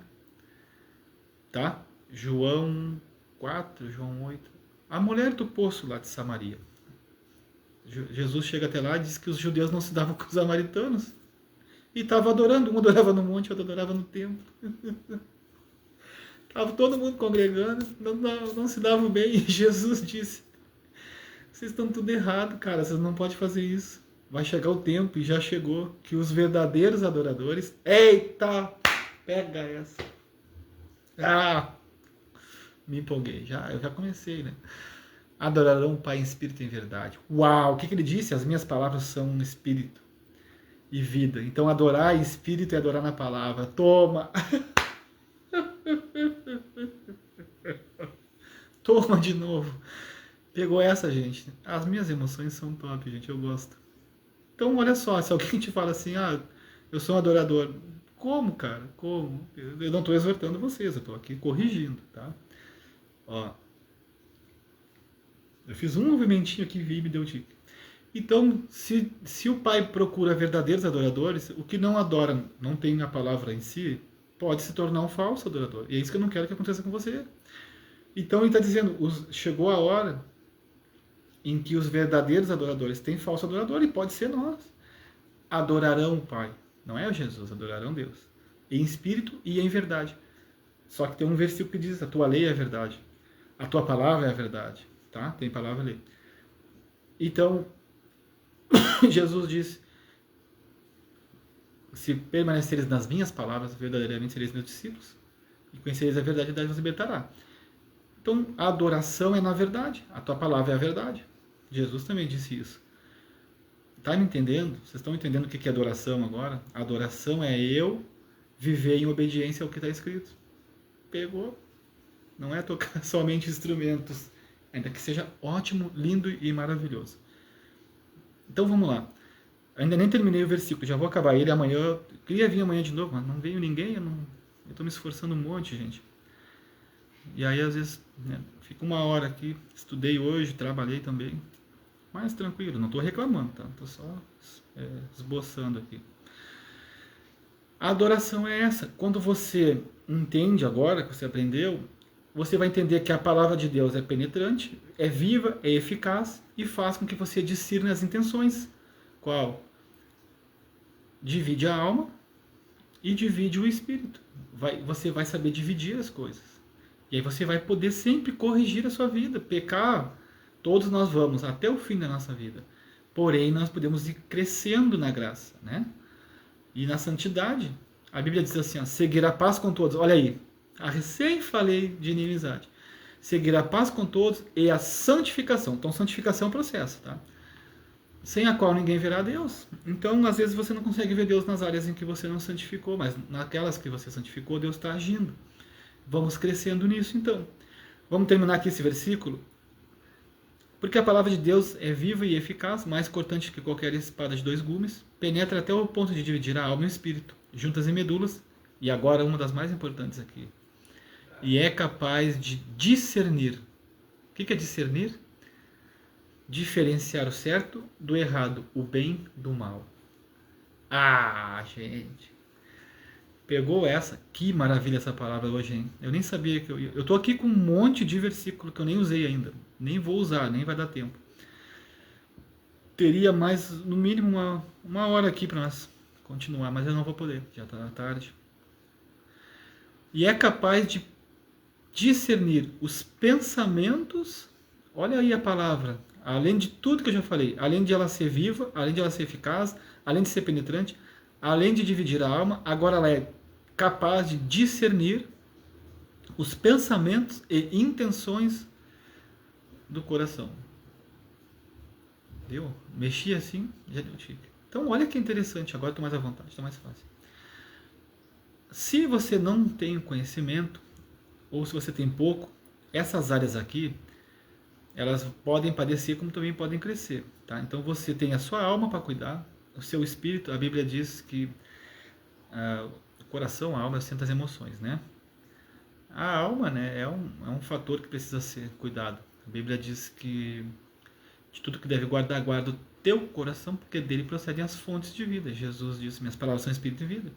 Tá? João 4, João 8. A mulher do poço lá de Samaria. Jesus chega até lá e diz que os judeus não se davam com os samaritanos. E estava adorando. Um adorava no monte, outro adorava no templo. Estava todo mundo congregando, não se davam bem. E Jesus disse, vocês estão tudo errado, cara. Vocês não podem fazer isso. Vai chegar o tempo, e já chegou, que os verdadeiros adoradores... Eita! Pega essa. Me empolguei. Eu já comecei, né? Adorarão o Pai em espírito e em verdade. Uau! O que ele disse? As minhas palavras são espírito e vida. Então adorar em espírito é adorar na palavra. Toma! Toma de novo. Pegou essa, gente. As minhas emoções são top, gente. Eu gosto. Então, olha só. Se alguém te fala assim, eu sou um adorador. Como, cara? Como? Eu não estou exortando vocês. Eu estou aqui corrigindo, tá? Ó. Eu fiz um movimentinho aqui e me deu dica. Então, se o Pai procura verdadeiros adoradores, o que não adora, não tem a palavra em si, pode se tornar um falso adorador. E é isso que eu não quero que aconteça com você. Então, ele está dizendo, chegou a hora em que os verdadeiros adoradores têm falso adorador, e pode ser nós. Adorarão o Pai. Não é Jesus, adorarão Deus. Em espírito e em verdade. Só que tem um versículo que diz, a tua lei é a verdade. A tua palavra é a verdade. Tá? Tem palavra ali. Então, Jesus disse, se permaneceres nas minhas palavras, verdadeiramente sereis meus discípulos, e conhecereis a verdade vos libertará. Então, a adoração é na verdade. A tua palavra é a verdade. Jesus também disse isso. Tá me entendendo? Vocês estão entendendo o que é adoração agora? A adoração é eu viver em obediência ao que está escrito. Pegou? Não é tocar somente instrumentos, ainda que seja ótimo, lindo e maravilhoso. Então vamos lá. Ainda nem terminei o versículo, já vou acabar ele amanhã. Eu queria vir amanhã de novo, mas não veio ninguém. Eu estou me esforçando um monte, gente. E aí às vezes fico uma hora aqui, estudei hoje, trabalhei também. Mas tranquilo, não estou reclamando, tá? Estou só esboçando aqui. A adoração é essa. Quando você entende agora, que você aprendeu, você vai entender que a palavra de Deus é penetrante, é viva, é eficaz e faz com que você discirne as intenções. Qual? Divide a alma e divide o espírito. Você vai saber dividir as coisas. E aí você vai poder sempre corrigir a sua vida. Pecar, todos nós vamos até o fim da nossa vida. Porém, nós podemos ir crescendo na graça, né? E na santidade. A Bíblia diz assim, seguir a paz com todos. Olha aí, recém falei de inimizade. Seguir a paz com todos e a santificação. Então, santificação é um processo, tá? Sem a qual ninguém verá Deus. Então, às vezes, você não consegue ver Deus nas áreas em que você não santificou, mas naquelas que você santificou, Deus está agindo. Vamos crescendo nisso, então. Vamos terminar aqui esse versículo. Porque a palavra de Deus é viva e eficaz, mais cortante que qualquer espada de 2 gumes, penetra até o ponto de dividir a alma e o espírito, juntas e medulas, e agora uma das mais importantes aqui, e é capaz de discernir. O que é discernir? Diferenciar o certo do errado, o bem do mal. Gente. Pegou essa? Que maravilha essa palavra hoje, hein? Eu nem sabia que eu ia. Eu estou aqui com um monte de versículo que eu nem usei ainda. Nem vou usar, nem vai dar tempo. Teria mais, no mínimo, uma hora aqui para nós continuar, mas eu não vou poder. Já está tarde. E é capaz de discernir os pensamentos Olha aí a palavra. Além de tudo que eu já falei, além de ela ser viva, além de ela ser eficaz, além de ser penetrante, além de dividir a alma, agora ela é capaz de discernir os pensamentos e intenções do coração. Deu? Mexi assim, já deu tique. Então olha que interessante, agora estou mais à vontade, está mais fácil. Se você não tem conhecimento, ou se você tem pouco, essas áreas aqui, elas podem padecer como também podem crescer. Tá? Então você tem a sua alma para cuidar, o seu espírito. A Bíblia diz que o coração, a alma, sentam as emoções, né? A alma, né, é um fator que precisa ser cuidado. A Bíblia diz que de tudo que deve guardar, guarda o teu coração, porque dele procedem as fontes de vida. Jesus disse, minhas palavras são espírito e vida.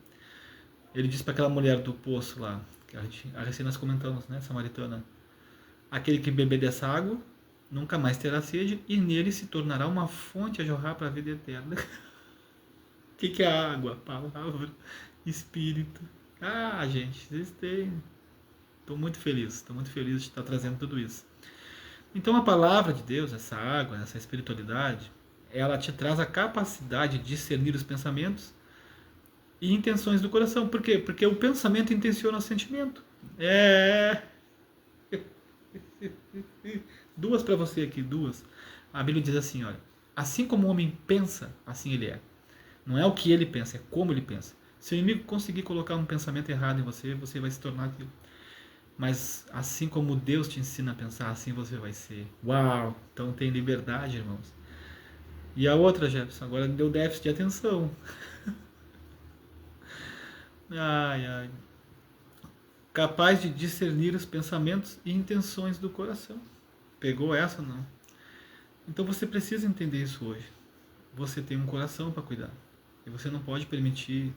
Ele disse para aquela mulher do poço lá, que a recém nós comentamos, né, samaritana, aquele que beber dessa água nunca mais terá sede e nele se tornará uma fonte a jorrar para a vida eterna. O que é água? Palavra, espírito. Ah, gente, vocês têm... Estou muito feliz de estar trazendo tudo isso. Então a palavra de Deus, essa água, essa espiritualidade, ela te traz a capacidade de discernir os pensamentos e intenções do coração. Por quê? Porque o pensamento intenciona o sentimento. Duas para você aqui, duas. A Bíblia diz assim, olha, assim como o homem pensa, assim ele é. Não é o que ele pensa, é como ele pensa. Se o inimigo conseguir colocar um pensamento errado em você, você vai se tornar aquilo. Mas assim como Deus te ensina a pensar, assim você vai ser. Uau! Então tem liberdade, irmãos. E a outra, Jefferson, agora deu déficit de atenção. Ai, ai. Capaz de discernir os pensamentos e intenções do coração. Pegou essa ou não? Então você precisa entender isso hoje. Você tem um coração para cuidar. E você não pode permitir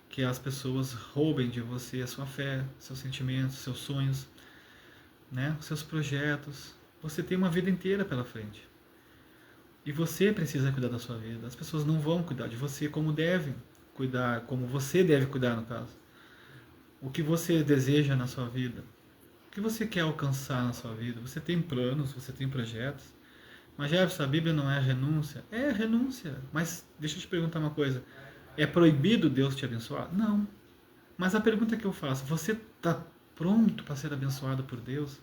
que as pessoas roubem de você a sua fé, seus sentimentos, seus sonhos, né? Seus projetos. Você tem uma vida inteira pela frente. E você precisa cuidar da sua vida. As pessoas não vão cuidar de você como devem cuidar, como você deve cuidar, no caso. O que você deseja na sua vida? O que você quer alcançar na sua vida? Você tem planos, você tem projetos. Mas Jefferson, a Bíblia não é renúncia? É renúncia. Mas deixa eu te perguntar uma coisa. É proibido Deus te abençoar? Não. Mas a pergunta que eu faço, você está pronto para ser abençoado por Deus?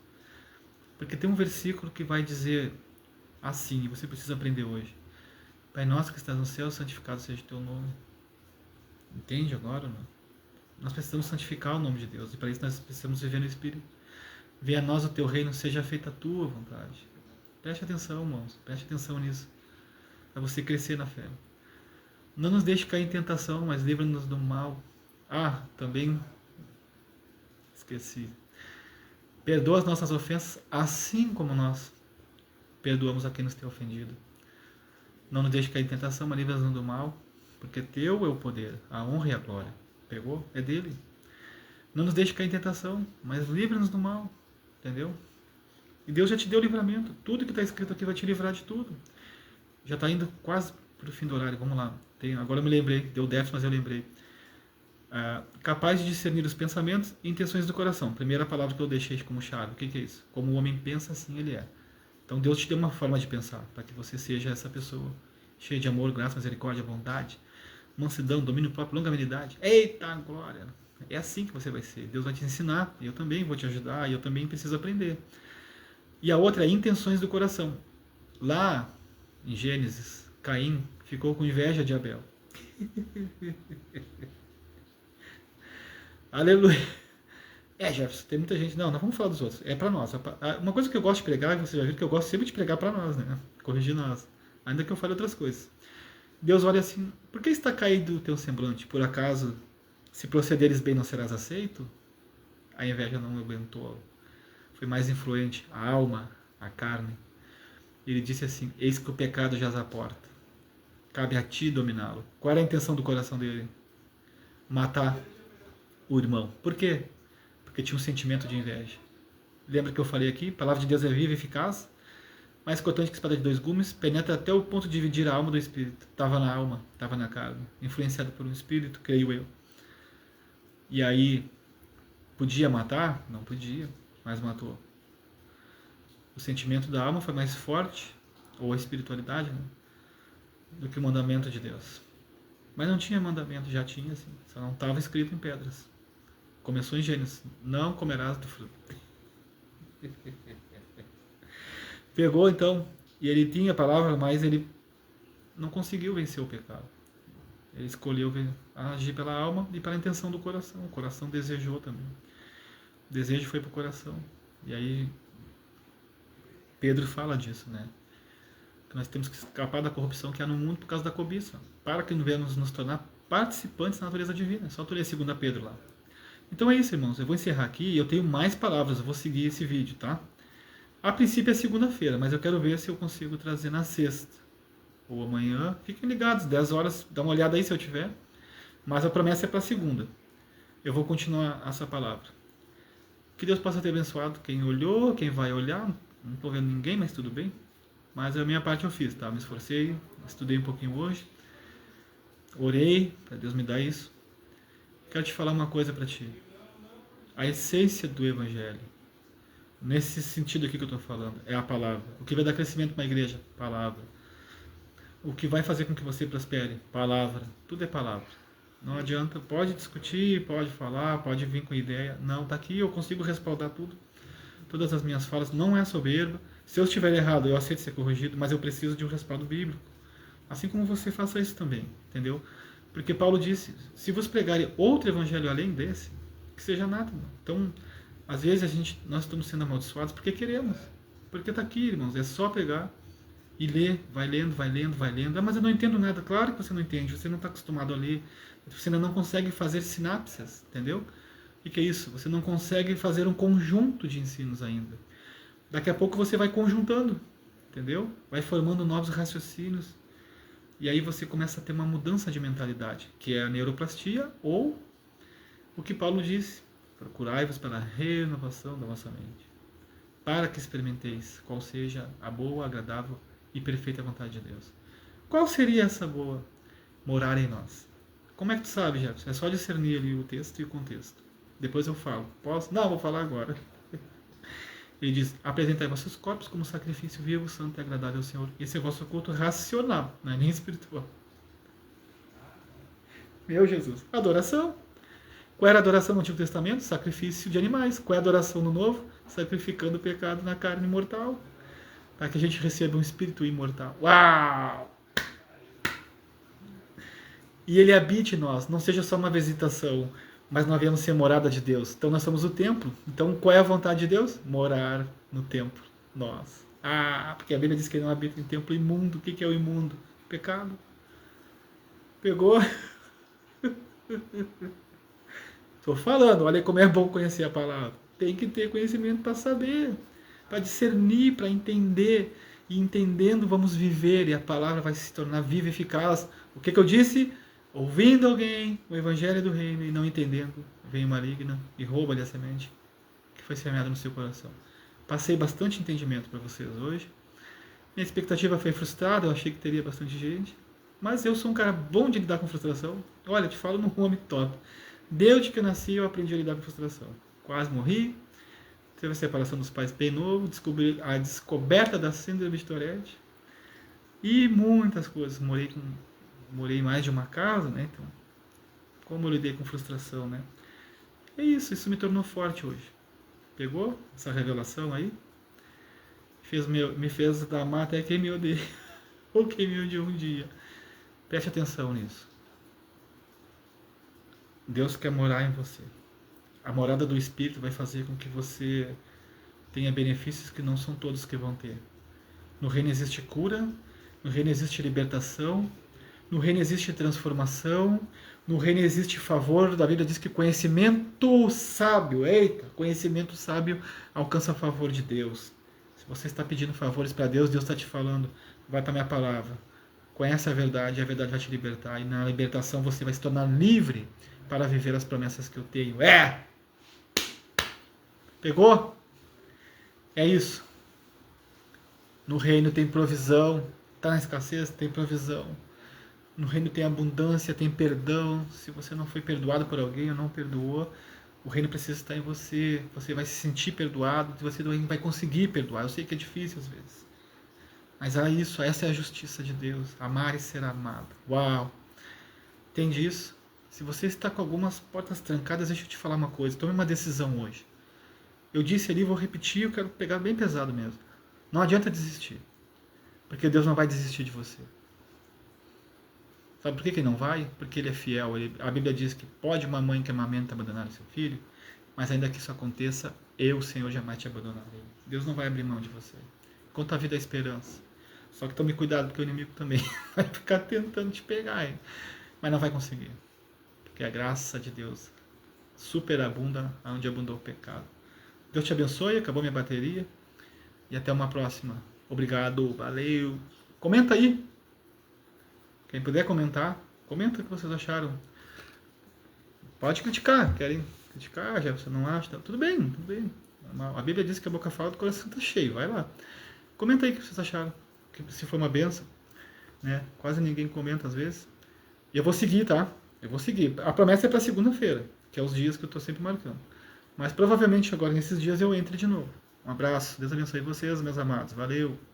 Porque tem um versículo que vai dizer assim, e você precisa aprender hoje. Pai nosso que estás no céu, santificado seja o teu nome. Entende agora? Não? Nós precisamos santificar o nome de Deus, e para isso nós precisamos viver no Espírito. Venha a nós o teu reino, seja feita a tua vontade. Preste atenção, irmãos, preste atenção nisso, para você crescer na fé. Não nos deixe cair em tentação, mas livra-nos do mal. Ah, também esqueci. Perdoa as nossas ofensas, assim como nós perdoamos a quem nos tem ofendido. Não nos deixe cair em tentação, mas livra-nos do mal, porque teu é o poder, a honra e a glória. Pegou? É dele. Não nos deixe cair em tentação, mas livra-nos do mal. Entendeu? E Deus já te deu livramento. Tudo que está escrito aqui vai te livrar de tudo. Já está indo quase para o fim do horário. Vamos lá. Agora eu me lembrei. Deu déficit, mas eu lembrei. Capaz de discernir os pensamentos e intenções do coração. Primeira palavra que eu deixei como chave. O que é isso? Como o homem pensa, assim ele é. Então Deus te deu uma forma de pensar, para que você seja essa pessoa cheia de amor, graça, misericórdia, bondade, mansidão, domínio próprio, longanimidade. Eita glória! É assim que você vai ser. Deus vai te ensinar, e eu também vou te ajudar, e eu também preciso aprender. E a outra é intenções do coração. Lá em Gênesis, Caim ficou com inveja de Abel. Aleluia. Jefferson, tem muita gente... Não, vamos falar dos outros. É para nós. Uma coisa que eu gosto de pregar, você já viu que eu gosto sempre de pregar para nós, né? Corrigir nós. Ainda que eu fale outras coisas. Deus olha assim, por que está caído o teu semblante? Por acaso, se procederes bem não serás aceito? A inveja não aguentou. Foi mais influente a alma, a carne. Ele disse assim, eis que o pecado jaz à porta. Cabe a ti dominá-lo. Qual era a intenção do coração dele? Matar o irmão. Por quê? Porque tinha um sentimento de inveja. Lembra que eu falei aqui? A palavra de Deus é viva e eficaz, mais cortante que espada de dois gumes, penetra até o ponto de dividir a alma do espírito. Estava na alma, estava na carne, influenciado por um espírito, creio eu. E aí, podia matar? Não podia, mas matou. o sentimento da alma foi mais forte, ou a espiritualidade, né, do que o mandamento de Deus. Mas não tinha mandamento, já tinha, assim, só não estava escrito em pedras. Começou em Gênesis, não comerás do fruto. Pegou então, e ele tinha a palavra, mas ele não conseguiu vencer o pecado. Ele escolheu agir pela alma e pela intenção do coração. O coração desejou também. O desejo foi para o coração. E aí Pedro fala disso, né? Que nós temos que escapar da corrupção que há no mundo por causa da cobiça. Para que não venhamos nos tornar participantes da natureza divina. É só tu ler 2 Pedro lá. Então é isso, irmãos. Eu vou encerrar aqui e eu tenho mais palavras. Eu vou seguir esse vídeo, tá? A princípio é segunda-feira, mas eu quero ver se eu consigo trazer na sexta ou amanhã. Fiquem ligados, 10 horas, dá uma olhada aí se eu tiver. Mas a promessa é para segunda. Eu vou continuar essa palavra. Que Deus possa ter abençoado quem olhou, quem vai olhar. Não estou vendo ninguém, mas tudo bem. Mas a minha parte eu fiz, tá? Me esforcei, estudei um pouquinho hoje. Orei para Deus me dar isso. Quero te falar uma coisa para ti. A essência do Evangelho, nesse sentido aqui que eu estou falando, é a palavra. O que vai dar crescimento para a igreja? Palavra. O que vai fazer com que você prospere? Palavra. Tudo é palavra. Não adianta, pode discutir, pode falar, pode vir com ideia. Não, tá aqui, eu consigo respaldar tudo. Todas as minhas falas, não é soberba. Se eu estiver errado, eu aceito ser corrigido, mas eu preciso de um respaldo bíblico. Assim como você faça isso também, entendeu? Porque Paulo disse, se vos pregarem outro evangelho além desse, que seja nada. Então, às vezes nós estamos sendo amaldiçoados porque queremos. Porque está aqui, irmãos, é só pegar e ler, vai lendo, vai lendo, vai lendo. Ah, mas eu não entendo nada. Claro que você não entende, você não está acostumado a ler. Você ainda não consegue fazer sinapses, entendeu? O que é isso? Você não consegue fazer um conjunto de ensinos ainda. Daqui a pouco você vai conjuntando, entendeu? Vai formando novos raciocínios. E aí você começa a ter uma mudança de mentalidade, que é a neuroplastia ou o que Paulo disse, procurai-vos pela renovação da vossa mente, para que experimenteis qual seja a boa, agradável e perfeita vontade de Deus. Qual seria essa boa? Morar em nós. Como é que tu sabe, Jefferson? É só discernir ali o texto e o contexto. Depois eu falo. Posso? Não, vou falar agora. Ele diz, apresentai vossos corpos como sacrifício vivo, santo e agradável ao Senhor. Esse é o vosso culto racional, não é nem espiritual. Meu Jesus. Adoração. Qual era a adoração no Antigo Testamento? Sacrifício de animais. Qual é a adoração no Novo? Sacrificando o pecado na carne mortal. Para que a gente receba um espírito imortal. Uau! E ele habite em nós. Não seja só uma visitação, mas nós viemos ser morada de Deus. Então nós somos o templo. Então qual é a vontade de Deus? Morar no templo. Nós. Porque a Bíblia diz que ele não habita em templo imundo. O que é o imundo? Pecado. Pegou? Estou falando, olha como é bom conhecer a palavra. Tem que ter conhecimento para saber, para discernir, para entender. E entendendo vamos viver e a palavra vai se tornar viva e eficaz. O que eu disse? Ouvindo alguém o evangelho do reino e não entendendo, vem o maligno e rouba-lhe a semente que foi semeada no seu coração. Passei bastante entendimento para vocês hoje. Minha expectativa foi frustrada, eu achei que teria bastante gente. Mas eu sou um cara bom de lidar com frustração. Olha, te falo num homem top. Desde que eu nasci, eu aprendi a lidar com frustração. Quase morri. Teve a separação dos pais bem novo. Descobri a descoberta da síndrome de Tourette. E muitas coisas. Morei em mais de uma casa, né? Então, como eu lidei com frustração, né? É isso me tornou forte hoje. Pegou essa revelação aí? Me fez amar até quem me odeia. Ou quem me odiou um dia. Preste atenção nisso. Deus quer morar em você. A morada do Espírito vai fazer com que você tenha benefícios que não são todos que vão ter. No reino existe cura, no reino existe libertação, no reino existe transformação, no reino existe favor. A Bíblia diz que conhecimento sábio, conhecimento sábio alcança favor de Deus. Se você está pedindo favores para Deus, Deus está te falando, vai para a minha palavra. Conhece a verdade vai te libertar. E na libertação você vai se tornar livre para viver as promessas que eu tenho. Pegou? É isso. No reino tem provisão. Está na escassez? Tem provisão. No reino tem abundância, tem perdão. Se você não foi perdoado por alguém ou não perdoou, O reino precisa estar em você. Você vai se sentir perdoado, você vai conseguir perdoar. Eu sei que é difícil às vezes. Mas essa é a justiça de Deus. Amar e ser amado. Uau! Entende isso? Se você está com algumas portas trancadas, deixa eu te falar uma coisa. Tome uma decisão hoje. Eu disse ali, vou repetir, eu quero pegar bem pesado mesmo. Não adianta desistir. Porque Deus não vai desistir de você. Sabe por que ele não vai? Porque ele é fiel. A Bíblia diz que pode uma mãe que amamenta abandonar o seu filho, mas ainda que isso aconteça, eu, Senhor, jamais te abandonarei. Deus não vai abrir mão de você. Enquanto a vida é esperança. Só que tome cuidado, porque o inimigo também vai ficar tentando te pegar, hein? Mas não vai conseguir. Porque a graça de Deus superabunda onde abundou o pecado. Deus te abençoe, acabou minha bateria. E até uma próxima. Obrigado, valeu. Comenta aí. Quem puder comentar, comenta o que vocês acharam. Pode criticar, querem criticar, já você não acha, tudo bem, tudo bem. A Bíblia diz que a boca fala, do coração está cheio, vai lá. Comenta aí o que vocês acharam, se foi uma benção, né? Quase ninguém comenta às vezes. E eu vou seguir, tá? Eu vou seguir. A promessa é para segunda-feira, que é os dias que eu estou sempre marcando. Mas provavelmente agora nesses dias eu entre de novo. Um abraço, Deus abençoe vocês, meus amados. Valeu!